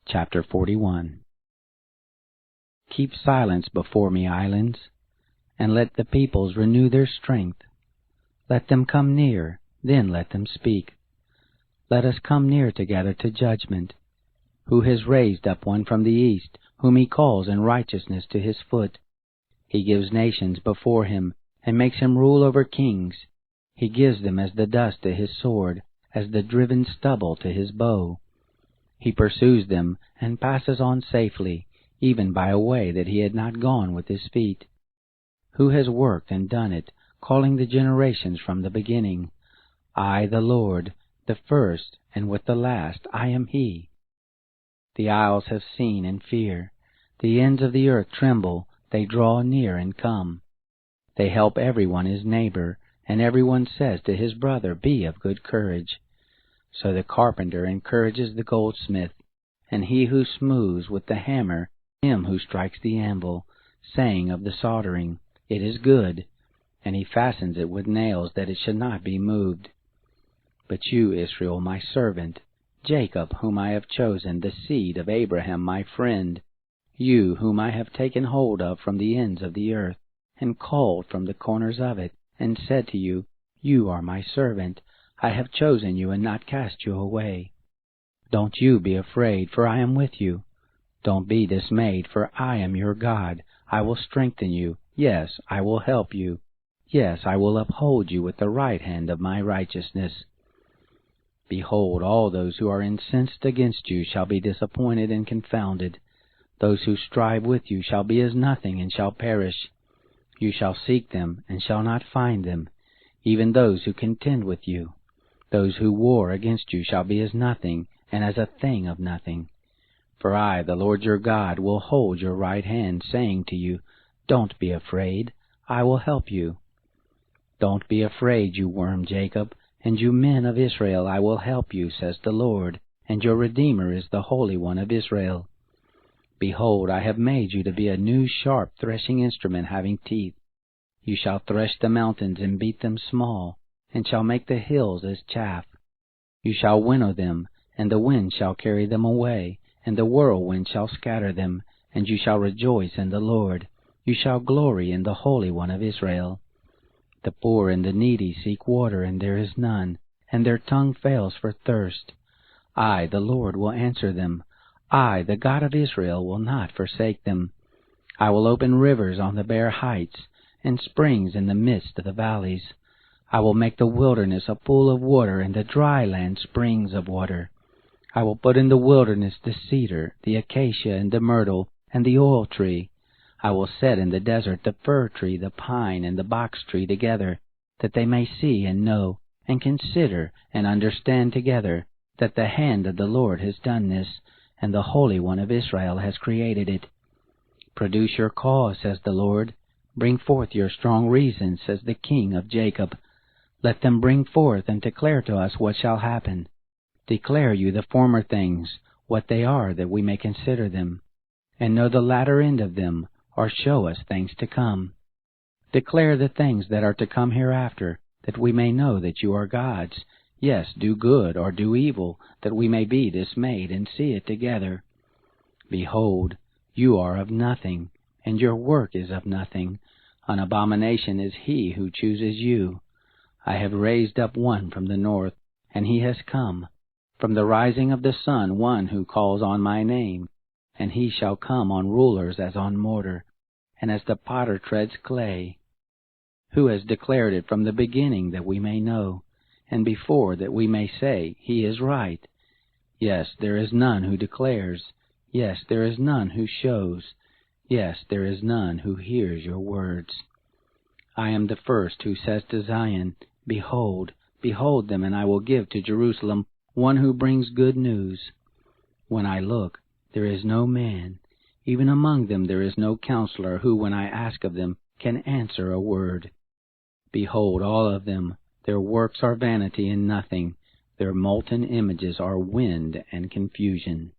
Chapter 41. Keep silence before me, islands, and let the peoples renew their strength. Let them come near, then let them speak. Let us come near together to judgment. Who has raised up one from the east, whom he calls in righteousness to his foot? He gives nations before him, and makes him rule over kings. He gives them as the dust to his sword, as the driven stubble to his bow. He pursues them and passes on safely, even by a way that he had not gone with his feet. Who has worked and done it, calling the generations from the beginning? I, the Lord, the first, and with the last, I am he. The isles have seen and fear. The ends of the earth tremble, they draw near and come. They help everyone his neighbor, and everyone says to his brother, Be of good courage. So the carpenter encourages the goldsmith, and he who smooths with the hammer him who strikes the anvil, saying of the soldering, It is good, and he fastens it with nails that it should not be moved. But you, Israel, my servant, Jacob, whom I have chosen, the seed of Abraham, my friend, you whom I have taken hold of from the ends of the earth, and called from the corners of it, and said to you, You are my servant, I have chosen you and not cast you away. Don't you be afraid, for I am with you. Don't be dismayed, for I am your God. I will strengthen you. Yes, I will help you. Yes, I will uphold you with the right hand of my righteousness. Behold, all those who are incensed against you shall be disappointed and confounded. Those who strive with you shall be as nothing and shall perish. You shall seek them and shall not find them, even those who contend with you. Those who war against you shall be as nothing, and as a thing of nothing. For I, the Lord your God, will hold your right hand, saying to you, Don't be afraid, I will help you. Don't be afraid, you worm Jacob, and you men of Israel, I will help you, says the Lord, and your Redeemer is the Holy One of Israel. Behold, I have made you to be a new sharp threshing instrument having teeth. You shall thresh the mountains and beat them small, and shall make the hills as chaff. You shall winnow them, and the wind shall carry them away, and the whirlwind shall scatter them, and you shall rejoice in the Lord. You shall glory in the Holy One of Israel. The poor and the needy seek water, and there is none, and their tongue fails for thirst. I, the Lord, will answer them. I, the God of Israel, will not forsake them. I will open rivers on the bare heights, and springs in the midst of the valleys. I will make the wilderness a pool of water, and the dry land springs of water. I will put in the wilderness the cedar, the acacia, and the myrtle, and the oil tree. I will set in the desert the fir tree, the pine, and the box tree together, that they may see and know, and consider and understand together, that the hand of the Lord has done this, and the Holy One of Israel has created it. Produce your cause, says the Lord. Bring forth your strong reason, says the King of Jacob. Let them bring forth and declare to us what shall happen. Declare you the former things, what they are, that we may consider them, and know the latter end of them, or show us things to come. Declare the things that are to come hereafter, that we may know that you are gods. Yes, do good or do evil, that we may be dismayed and see it together. Behold, you are of nothing, and your work is of nothing. An abomination is he who chooses you. I have raised up one from the north, and he has come. From the rising of the sun, one who calls on my name. And he shall come on rulers as on mortar, and as the potter treads clay. Who has declared it from the beginning, that we may know, and before, that we may say, He is right? Yes, there is none who declares. Yes, there is none who shows. Yes, there is none who hears your words. I am the first who says to Zion, Behold, behold them, and I will give to Jerusalem one who brings good news. When I look, there is no man, even among them there is no counselor, who, when I ask of them, can answer a word. Behold, all of them, their works are vanity and nothing. Their molten images are wind and confusion.